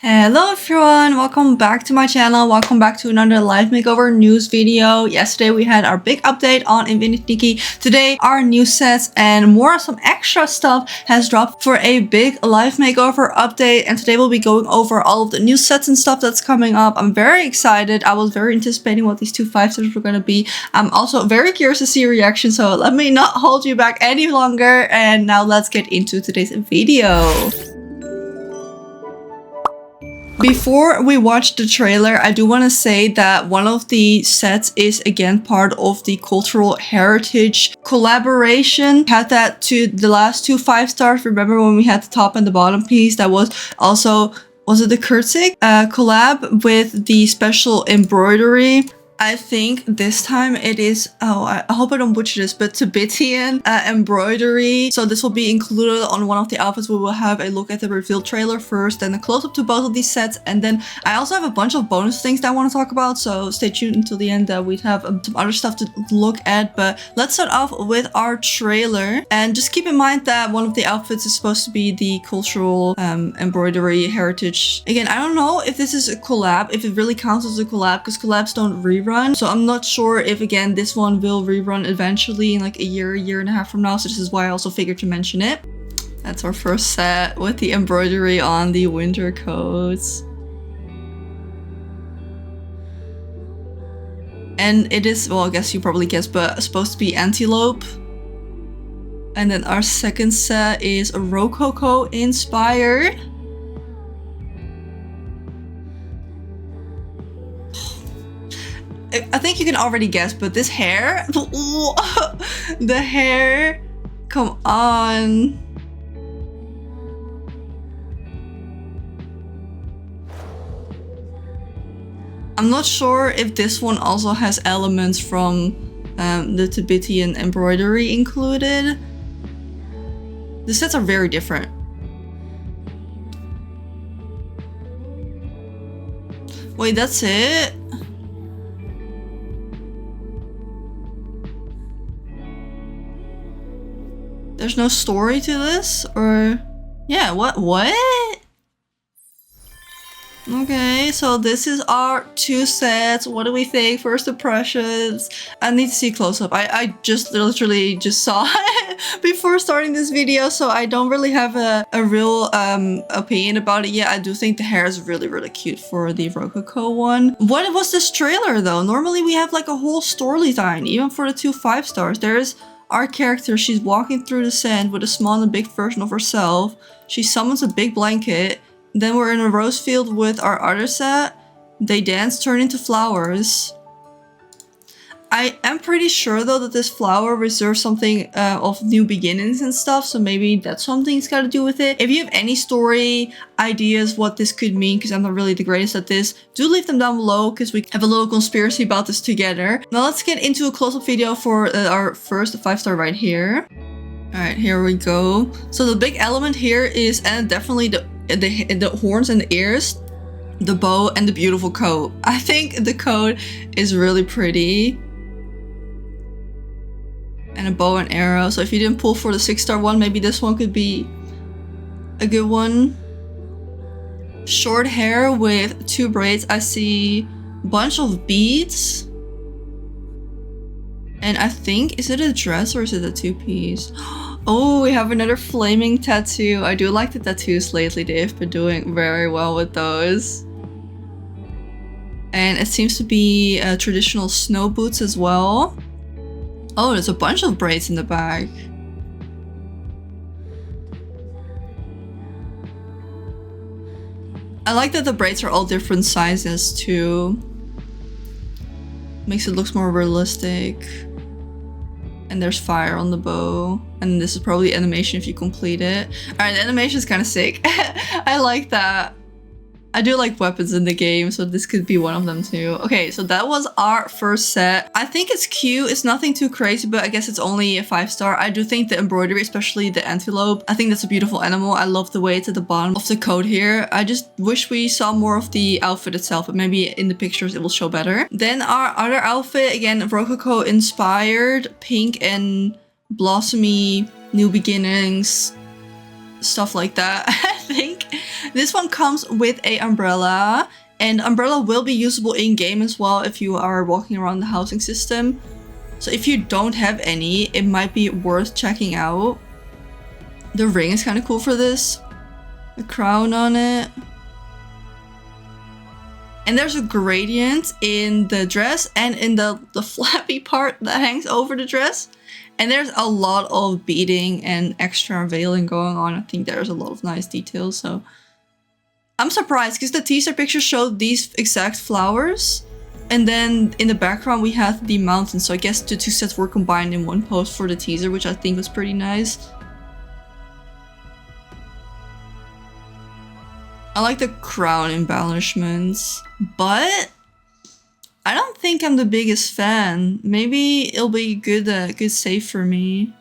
Hello everyone, welcome back to my channel. Welcome back to another Life Makeover news video. Yesterday we had our big update on Infinity Nikki. Today our new sets and some extra stuff has dropped for a big Life Makeover update. And today we'll be going over all of the new sets and stuff that's coming up. I'm very excited. I was very anticipating what these two 5-stars were going to be. I'm also very curious to see your reaction. So let me not hold you back any longer. And now let's get into today's video. Before we watch the trailer, I do want to say that one of the sets is again part of the cultural heritage collaboration. Had that to the last two 5-stars. Remember when we had the top and the bottom piece? That was also, was it the Kurtzig collab with the special embroidery? I think this time it is, I hope I don't butcher this, but Tibetan embroidery. So this will be included on one of the outfits. We will have a look at the reveal trailer first, then a close-up to both of these sets. And then I also have a bunch of bonus things that I want to talk about. So stay tuned until the end. We'd have some other stuff to look at. But let's start off with our trailer. And just keep in mind that one of the outfits is supposed to be the cultural embroidery heritage. Again, I don't know if this is a collab, if it really counts as a collab, because collabs don't rerun. So I'm not sure if, again, this one will rerun eventually in like a year and a half from now. So this is why I also figured to mention it. That's our first set with the embroidery on the winter coats. And it is, well, I guess you probably guessed, but supposed to be Antelope. And then our second set is Rococo inspired. I think you can already guess, but this hair, the hair, come on. I'm not sure if this one also has elements from the Tibetan embroidery included. The sets are very different. Wait, that's it? There's no story to this? Or... yeah, what? Okay, so this is our two sets. What do we think? First impressions. I need to see close up. I just literally just saw it before starting this video, so I don't really have a real opinion about it yet. I do think the hair is really cute for the Rococo one. What was this trailer though? Normally we have like a whole storyline, even for the two 5-stars. There's our character, she's walking through the sand with a small and big version of herself. She summons a big blanket. Then we're in a rose field with our other set. They dance, turn into flowers. I am pretty sure though that this flower reserves something of new beginnings and stuff. So maybe that's something's got to do with it. If you have any story ideas what this could mean, because I'm not really the greatest at this, do leave them down below because we have a little conspiracy about this together. Now let's get into a close-up video for our first 5-star right here. All right, here we go. So the big element here is definitely the horns and the ears, the bow, and the beautiful coat. I think the coat is really pretty. And a bow and arrow. So if you didn't pull for the 6-star one, maybe this one could be a good one. Short hair with 2 braids. I see a bunch of beads. And I think, is it a dress or is it a 2-piece? Oh, we have another flaming tattoo. I do like the tattoos lately. They've been doing very well with those. And it seems to be traditional snow boots as well. Oh, there's a bunch of braids in the back. I like that the braids are all different sizes too. Makes it look more realistic. And there's fire on the bow. And this is probably animation if you complete it. Alright, the animation is kind of sick. I like that. I do like weapons in the game, so this could be one of them too. Okay, so that was our first set. I think it's cute. It's nothing too crazy, but I guess it's only a 5-star. I do think the embroidery, especially the antelope, I think that's a beautiful animal. I love the way it's at the bottom of the coat here. I just wish we saw more of the outfit itself, but maybe in the pictures it will show better. Then our other outfit, again, Rococo inspired, pink and blossomy, new beginnings, stuff like that. think. This one comes with a umbrella, and umbrella will be usable in game as well if you are walking around the housing system. So if you don't have any, it might be worth checking out. The ring is kind of cool for this. The crown on it. And there's a gradient in the dress and in the flappy part that hangs over the dress. And there's a lot of beading and extra veiling going on. I think there's a lot of nice details. So I'm surprised because the teaser picture showed these exact flowers. And then in the background we had the mountains. So I guess the two sets were combined in one post for the teaser, which I think was pretty nice. I like the crown embellishments, but I don't think I'm the biggest fan. Maybe it'll be good save for me.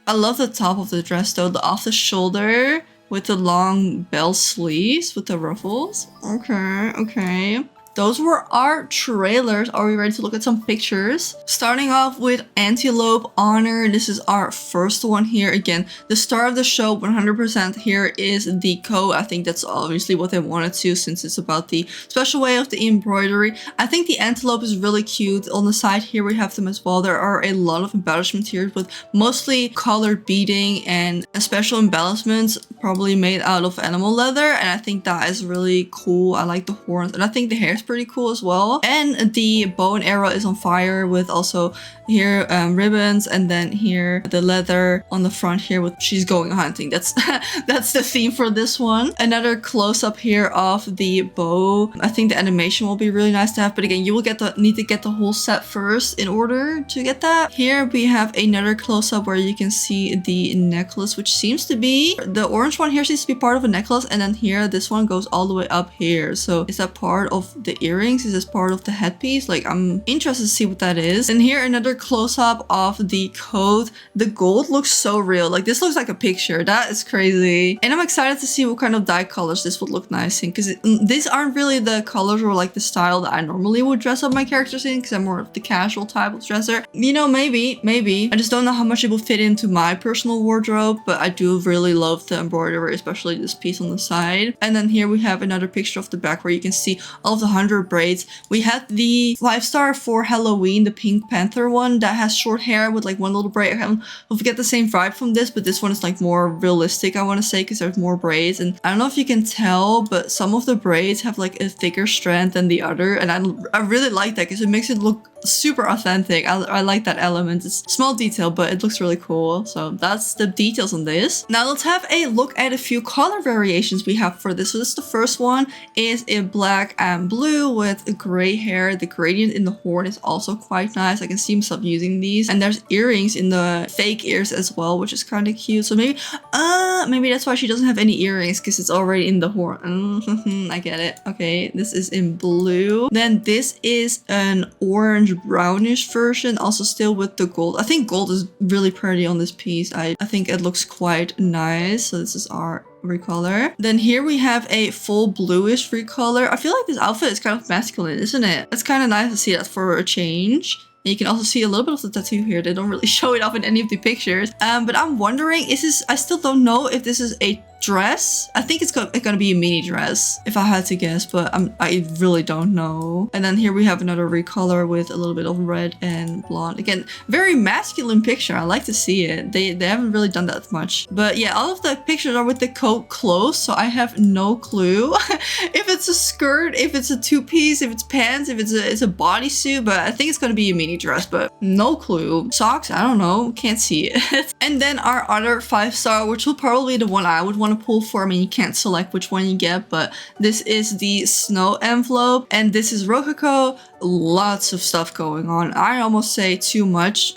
I love the top of the dress though, the off the shoulder with the long bell sleeves with the ruffles. Okay. Those were our trailers. Are we ready to look at some pictures? Starting off with Antelope Honor. This is our first one here. Again, the star of the show 100% here is Decom. I think that's obviously what they wanted to, since it's about the special way of the embroidery. I think the antelope is really cute. On the side here we have them as well. There are a lot of embellishments here with mostly colored beading and special embellishments probably made out of animal leather, and I think that is really cool. I like the horns, and I think the hair is pretty cool as well. And the bow and arrow is on fire with also here ribbons, and then here the leather on the front here with she's going hunting. That's that's the theme for this one. Another close-up here of the bow. I think the animation will be really nice to have, but again, you will need to get the whole set first in order to get that. Here we have another close-up where you can see the necklace, which seems to be the orange one here seems to be part of a necklace, and then here this one goes all the way up here. So is that part of the earrings? Is this part of the headpiece? Like, I'm interested to see what that is. And here another close-up of the coat. The gold looks so real. Like, this looks like a picture. That is crazy. And I'm excited to see what kind of dye colors this would look nice in, because these aren't really the colors or like the style that I normally would dress up my characters in, because I'm more of the casual type of dresser. You know, maybe. I just don't know how much it will fit into my personal wardrobe, but I do really love the embroidery, especially this piece on the side. And then here we have another picture of the back where you can see all of the 100 braids. We had the 5-star for Halloween, the Pink Panther one that has short hair with like one little braid. I'll get the same vibe from this, but this one is like more realistic, I want to say, because there's more braids. And I don't know if you can tell, but some of the braids have like a thicker strand than the other, and I really like that because it makes it look super authentic. I like that element. It's a small detail, but it looks really cool. So that's the details on this. Now let's have a look at a few color variations we have for this. So this is the first one, is in black and blue with gray hair. The gradient in the horn is also quite nice. I can see myself using these. And there's earrings in the fake ears as well, which is kind of cute. So maybe that's why she doesn't have any earrings, because it's already in the horn. I get it. Okay, this is in blue. Then this is an orange brownish version, also still with the gold. I think gold is really pretty on this piece. I think it looks quite nice. So this is our recolor. Then here we have a full bluish recolor. I feel like this outfit is kind of masculine, isn't it? It's kind of nice to see that for a change. And you can also see a little bit of the tattoo here. They don't really show it off in any of the pictures. But I'm wondering, I still don't know if this is a dress. I think it's gonna be a mini dress if I had to guess, but I really don't know. And then here we have another recolor with a little bit of red and blonde. Again, very masculine picture. I like to see it. They haven't really done that much. But yeah, all of the pictures are with the coat closed, so I have no clue if it's a skirt, if it's a two-piece, if it's pants, if it's a bodysuit. But I think it's gonna be a mini dress, but no clue. Socks, I don't know, can't see it. And then our other 5-star, which will probably be the one I would want to pull for. I mean, you can't select which one you get, but this is the snow envelope, and this is Rococo. Lots of stuff going on. I almost say too much.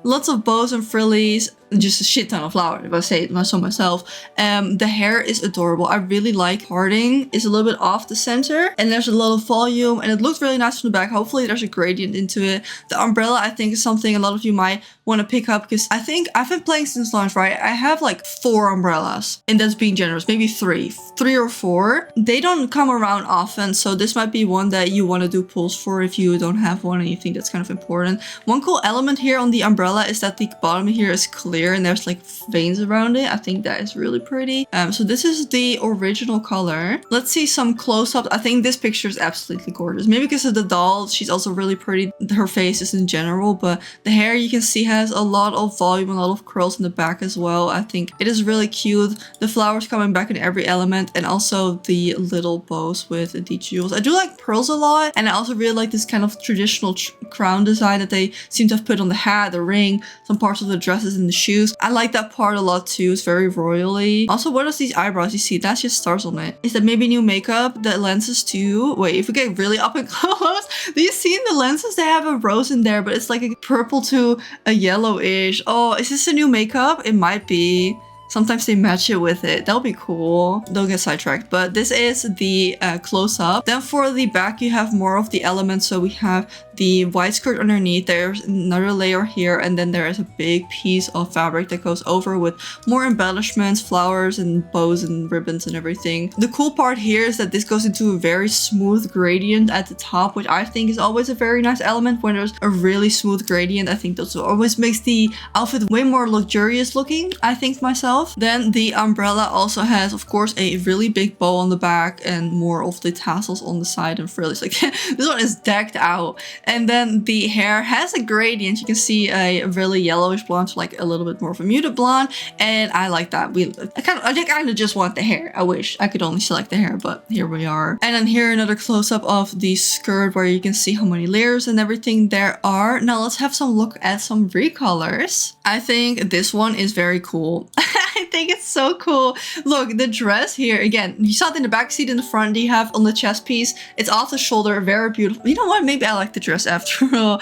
Lots of bows and frillies, just a shit ton of flowers, if I say it myself. The hair is adorable. I really like parting. It's a little bit off the center, and there's a lot of volume, and it looks really nice from the back. Hopefully there's a gradient into it. The umbrella, I think, is something a lot of you might want to pick up, because I think I've been playing since launch, right? I have like 4 umbrellas, and that's being generous, maybe 3 or 4. They don't come around often, so this might be one that you want to do pulls for if you don't have one and you think that's kind of important. One cool element here on the umbrella is that the bottom here is clear. clear and there's like veins around it. I think that is really pretty. So this is the original color. Let's see some close-ups. I think this picture is absolutely gorgeous. Maybe because of the doll, she's also really pretty. Her face is in general, but the hair you can see has a lot of volume, a lot of curls in the back as well. I think it is really cute. The flowers coming back in every element, and also the little bows with the jewels. I do like pearls a lot, and I also really like this kind of traditional crown design that they seem to have put on the hat, the ring, some parts of the dresses and the shoes. I like that part a lot too. It's very royally. Also, what are these eyebrows you see? That's just stars on it. Is that maybe new makeup? The lenses too? Wait, if we get really up and close, do you see in the lenses they have a rose in there, but it's like a purple to a yellowish. Oh, is this a new makeup? It might be. Sometimes they match it with it. That'll be cool. Don't get sidetracked. But this is the close-up. Then for the back, you have more of the elements. So we have the white skirt underneath. There's another layer here. And then there is a big piece of fabric that goes over with more embellishments, flowers and bows and ribbons and everything. The cool part here is that this goes into a very smooth gradient at the top, which I think is always a very nice element when there's a really smooth gradient. I think that always makes the outfit way more luxurious looking, I think myself. Then the umbrella also has, of course, a really big bow on the back and more of the tassels on the side and frills. Like this one is decked out. And then the hair has a gradient. You can see a really yellowish blonde to like a little bit more of a muted blonde, and I like that. I kind of just want the hair. I wish I could only select the hair, but here we are. And then here another close-up of the skirt where you can see how many layers and everything there are. Now let's have some look at some recolors. I think this one is very cool. I think it's so cool. Look, the dress here, again, you saw it in the back seat, in the front you have on the chest piece. It's off the shoulder, very beautiful. You know what? Maybe I like the dress after all.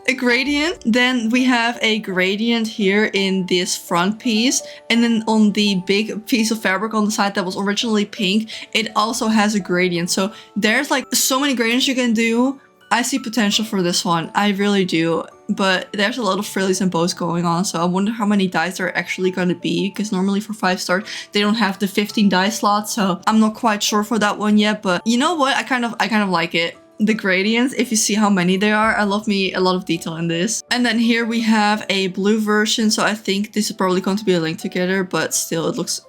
A gradient. Then we have a gradient here in this front piece. And then on the big piece of fabric on the side that was originally pink, it also has a gradient. So there's like so many gradients you can do. I see potential for this one. I really do. But there's a lot of frillies and bows going on, so I wonder how many dies there are actually going to be, because normally for 5-star they don't have the 15 die slots, so I'm not quite sure for that one yet. But you know what? I kind of like it. The gradients, if you see how many there are, I love me a lot of detail in this. And then here we have a blue version, so I think this is probably going to be a link together, but still it looks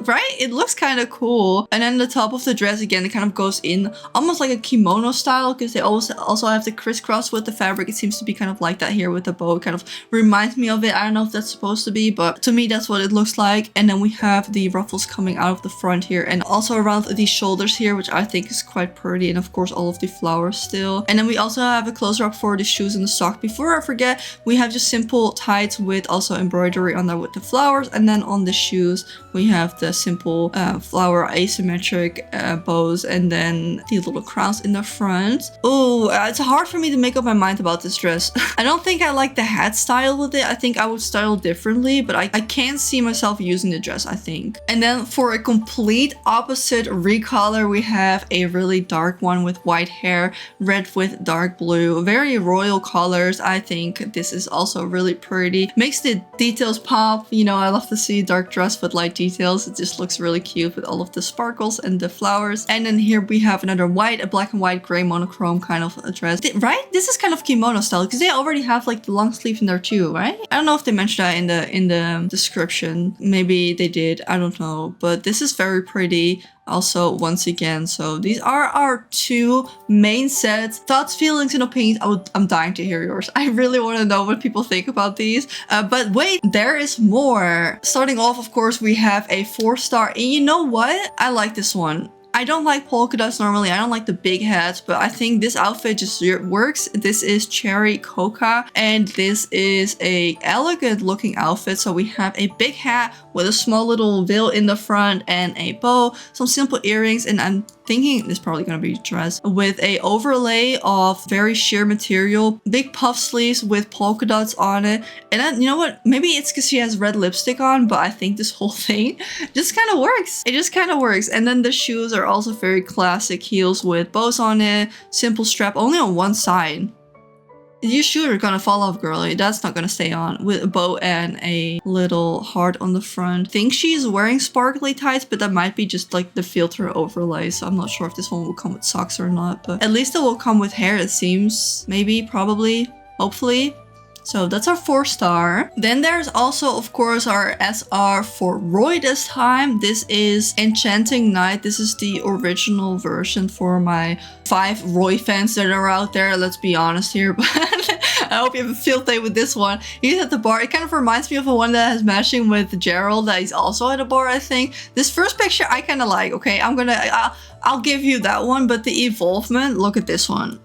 right, it looks kind of cool. And then the top of the dress, again, it kind of goes in almost like a kimono style, because they also have the crisscross with the fabric. It seems to be kind of like that here with the bow. It kind of reminds me of it. I don't know if that's supposed to be, but to me that's what it looks like. And then we have the ruffles coming out of the front here and also around the shoulders here, which I think is quite pretty. And of course all of the flowers still. And then we also have a closer up for the shoes and the sock. Before I forget, we have just simple tights with also embroidery on there with the flowers. And then on the shoes we have the simple flower asymmetric bows, and then the little crowns in the front. Oh, it's hard for me to make up my mind about this dress. I don't think I like the hat style with it. I think I would style differently, but I can't see myself using the dress, I think. And then for a complete opposite recolor, we have a really dark one with white hair, red with dark blue, very royal colors. I think this is also really pretty. Makes the details pop. You know, I love to see dark dress with light details. It just looks really cute with all of the sparkles and the flowers. And then here we have another white, a black and white gray monochrome kind of a dress. Right? This is kind of kimono style, because they already have like the long sleeve in there too, right? I don't know if they mentioned that in the description. Maybe they did. I don't know. But this is very pretty. Also, once again, so these are our two main sets. Thoughts, feelings, and opinions. I'm dying to hear yours. I really want to know what people think about these. But wait, there is more. Starting off, of course, we have a 4-star. And you know what? I like this one. I don't like polka dots normally. I don't like the big hats, but I think this outfit just works. This is Cherry Coca, and this is a elegant looking outfit. So we have a big hat with a small little veil in the front and a bow, some simple earrings, and I'm thinking this is probably gonna be a dress with a overlay of very sheer material, big puff sleeves with polka dots on it. And then, you know what? Maybe it's because she has red lipstick on, but I think this whole thing just kind of works. It just kind of works. And then the shoes are also very classic heels with bows on it, simple strap only on one side. Your shoes are gonna fall off, girly. That's not gonna stay on, with a bow and a little heart on the front. I think she's wearing sparkly tights, but that might be just like the filter overlay. So I'm not sure if this one will come with socks or not, but at least it will come with hair, it seems. Maybe, probably, hopefully. So that's our 4-star. Then there's also, of course, our SR for Roy this time. This is Enchanting Night. This is the original version for my 5 Roy fans that are out there. Let's be honest here, but I hope you have a field day with this one. He's at the bar. It kind of reminds me of the one that has matching with Gerald that he's also at a bar, I think. This first picture I kind of like, okay? I'll give you that one, but the evolvement, look at this one.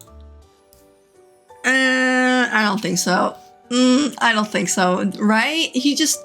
I don't think so. I don't think so, right? He just...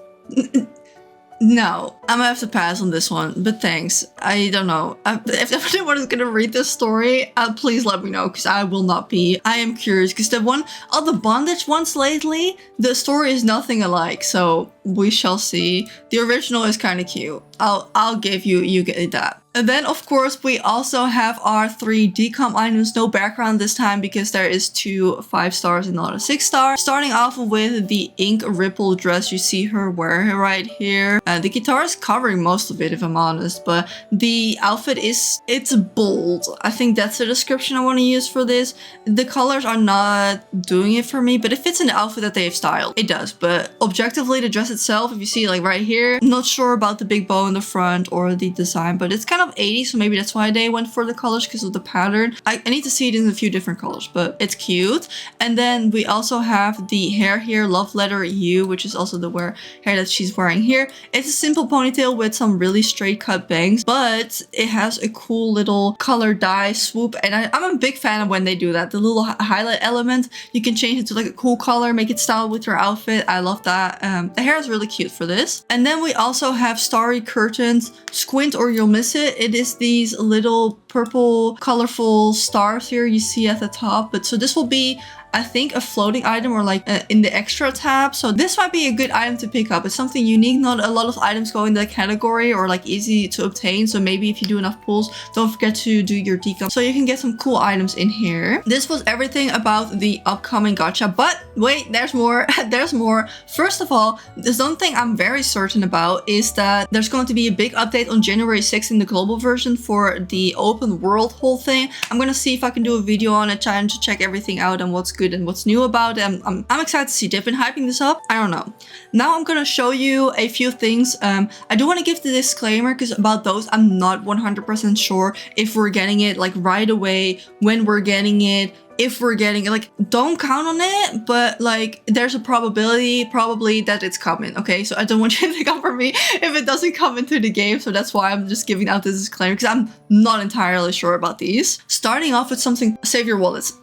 No, I'm gonna have to pass on this one, but thanks. I don't know. If anyone is gonna read this story, please let me know, because I will not be. I am curious, because the bondage ones lately, the story is nothing alike, so we shall see. The original is kind of cute. I'll give you get that. And then, of course, we also have our 3 Decom items. No background this time because there is 2 5-stars and not a 6-star. Starting off with the ink ripple dress. You see her wearing right here. The guitar is covering most of it, if I'm honest. But the outfit it's bold. I think that's the description I want to use for this. The colors are not doing it for me, but it fits in the outfit that they've styled. It does. But objectively, the dress itself, if you see like right here, I'm not sure about the big bow in the front or the design, but it's kind of 80s, so maybe that's why they went for the colors, because of the pattern. I need to see it in a few different colors, but it's cute. And then we also have the hair here, Love Letter U, which is also the hair that she's wearing here. It's a simple ponytail with some really straight cut bangs, but it has a cool little color dye swoop, and I'm a big fan of when they do that. The little highlight element, you can change it to like a cool color, make it style with your outfit. I love that. The hair is really cute for this. And then we also have starry curtains. Squint or you'll miss it. It is these little purple colorful stars here you see at the top. But so this will be, I think, a floating item or like in the extra tab. So this might be a good item to pick up. It's something unique. Not a lot of items go in that category or like easy to obtain. So maybe if you do enough pulls, don't forget to do your decom so you can get some cool items in here. This was everything about the upcoming gacha, but wait, there's more. There's more. First of all, there's one thing I'm very certain about is that there's going to be a big update on January 6th in the global version for the open world whole thing. I'm gonna see if I can do a video on it, trying to check everything out and what's good and what's new about it. I'm excited to see. They've been hyping this up. I don't know. Now I'm gonna show you a few things. I do want to give the disclaimer because about those I'm not 100% sure if we're getting it like right away, when we're getting it, if we're getting it. Like, don't count on it, but like there's a probably that it's coming. Okay, so I don't want you to come for me if it doesn't come into the game, so that's why I'm just giving out this disclaimer, because I'm not entirely sure about these. Starting off with something, save your wallets.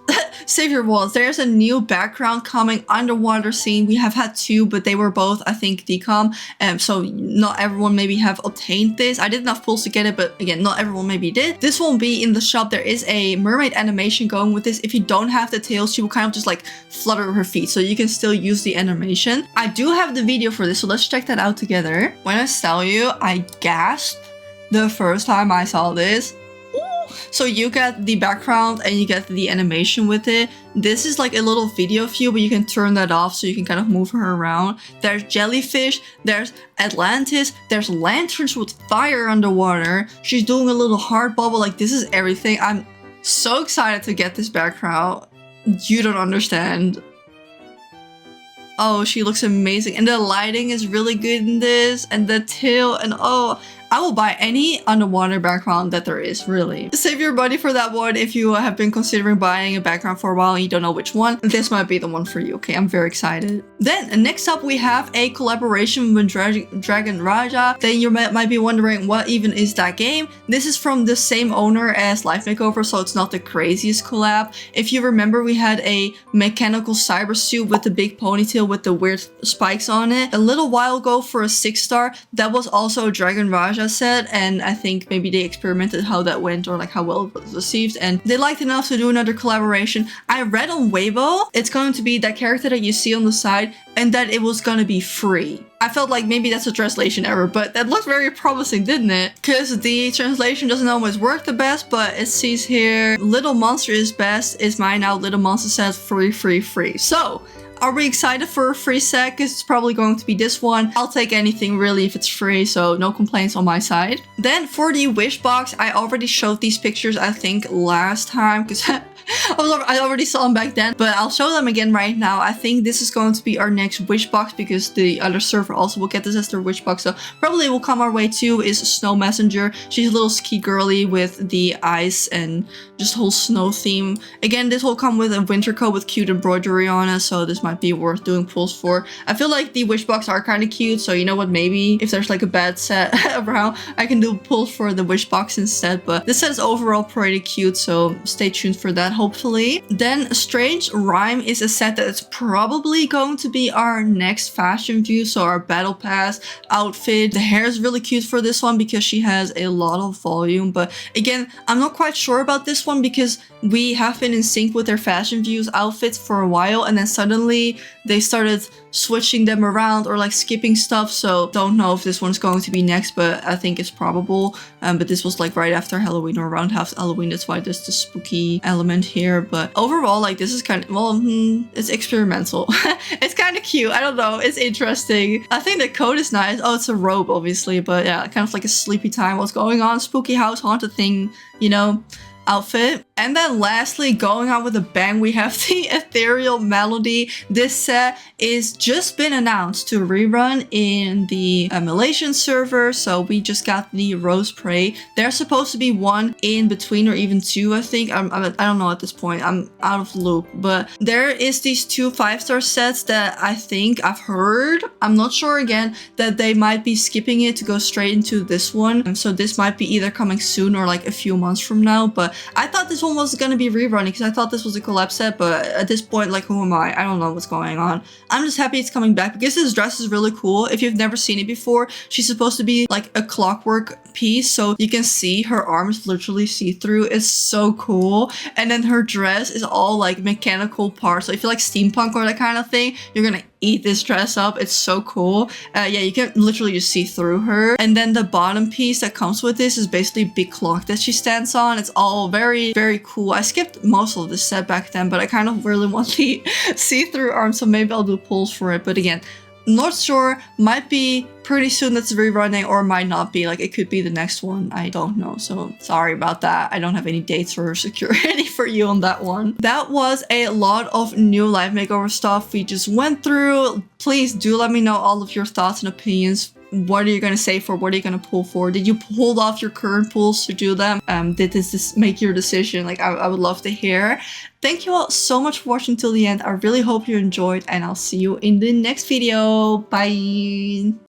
Save your wallets. There's a new background coming, underwater scene. We have had 2, but they were both, I think, decom. So not everyone maybe have obtained this. I did enough pulls to get it, but again, not everyone maybe did. This won't be in the shop. There is a mermaid animation going with this. If you don't have the tail, she will kind of just like flutter her feet, so you can still use the animation. I do have the video for this, so let's check that out together. When I tell you, I gasped the first time I saw this. So you get the background and you get the animation with it. This is like a little video view, but you can turn that off so you can kind of move her around. There's jellyfish, there's Atlantis, there's lanterns with fire underwater. She's doing a little heart bubble. Like, this is everything. I'm so excited to get this background. You don't understand. Oh, she looks amazing. And the lighting is really good in this. And the tail, and oh, I will buy any underwater background that there is, really. Save your money for that one if you have been considering buying a background for a while and you don't know which one. This might be the one for you, okay? I'm very excited. Then, next up, we have a collaboration with Dragon Raja. Then you might be wondering, what even is that game? This is from the same owner as Life Makeover, so it's not the craziest collab. If you remember, we had a mechanical cyber suit with the big ponytail with the weird spikes on it a little while ago for a 6-star. That was also a Dragon Raja set, and I think maybe they experimented how that went or like how well it was received, and they liked enough to do another collaboration. I read on Weibo it's going to be that character that you see on the side and that it was gonna be free. I felt like maybe that's a translation error, but that looked very promising, didn't it? Because the translation doesn't always work the best, but it says here, Little Monster is best, is mine now, Little Monster says free, free, free. So, Are we excited for a free set? Because it's probably going to be this one. I'll take anything really if it's free, so no complaints on my side. Then for the wish box, I already showed these pictures I think last time because I already saw them back then, but I'll show them again right now. I think this is going to be our next wish box because the other server also will get this as their wish box, so probably will come our way too. Is Snow Messenger. She's a little ski girly with the ice and just whole snow theme. Again, this will come with a winter coat with cute embroidery on it, so this might be worth doing pulls for. I feel like the wish box are kind of cute, so you know what, maybe if there's like a bad set around, I can do pulls for the wish box instead. But this set is overall pretty cute, so stay tuned for that hopefully. Then Strange Rhyme is a set that is probably going to be our next fashion view, so our battle pass outfit. The hair is really cute for this one because she has a lot of volume, but again, I'm not quite sure about this one because we have been in sync with their fashion views outfits for a while, and then suddenly they started switching them around or like skipping stuff, so don't know if this one's going to be next, but I think it's probable. But this was like right after Halloween or around Halloween, that's why there's the spooky element here. But overall, like this is kind of, well, it's experimental. It's kind of cute, I don't know, it's interesting. I think the coat is nice. Oh, it's a robe obviously, but yeah, kind of like a sleepy time, what's going on, spooky house haunted thing, you know, outfit. And then lastly, going on with a bang, we have the Ethereal Melody. This set is just been announced to rerun in the Malaysian server, so we just got the Rose Prey. There's supposed to be one in between, or even two, I think. I don't know at this point, I'm out of the loop, but there is these two 5-star sets that I think I've heard, I'm not sure again, that they might be skipping it to go straight into this one. So this might be either coming soon or like a few months from now, but I thought this one was gonna be rerunning because I thought this was a collab set, but at this point, like, who am I? I don't know what's going on. I'm just happy it's coming back because this dress is really cool. If you've never seen it before, she's supposed to be like a clockwork piece, so you can see her arms literally see-through. It's so cool. And then her dress is all like mechanical parts, so if you like steampunk or that kind of thing, you're gonna eat this dress up. It's so cool. Yeah, you can literally just see through her. And then the bottom piece that comes with this is basically a big clock that she stands on. It's all very, very cool. I skipped most of this set back then, but I kind of really want the see-through arm, so maybe I'll do pulls for it. But again, not sure, might be pretty soon that's rerunning, or might not be, like it could be the next one, I don't know, so sorry about that. I don't have any dates or security for you on that one. That was a lot of new Life Makeover stuff we just went through. Please do let me know all of your thoughts and opinions. What are you going to say for? What are you going to pull for? Did you hold off your current pulls to do them? Did this make your decision? Like, I would love to hear. Thank you all so much for watching till the end. I really hope you enjoyed, and I'll see you in the next video. Bye!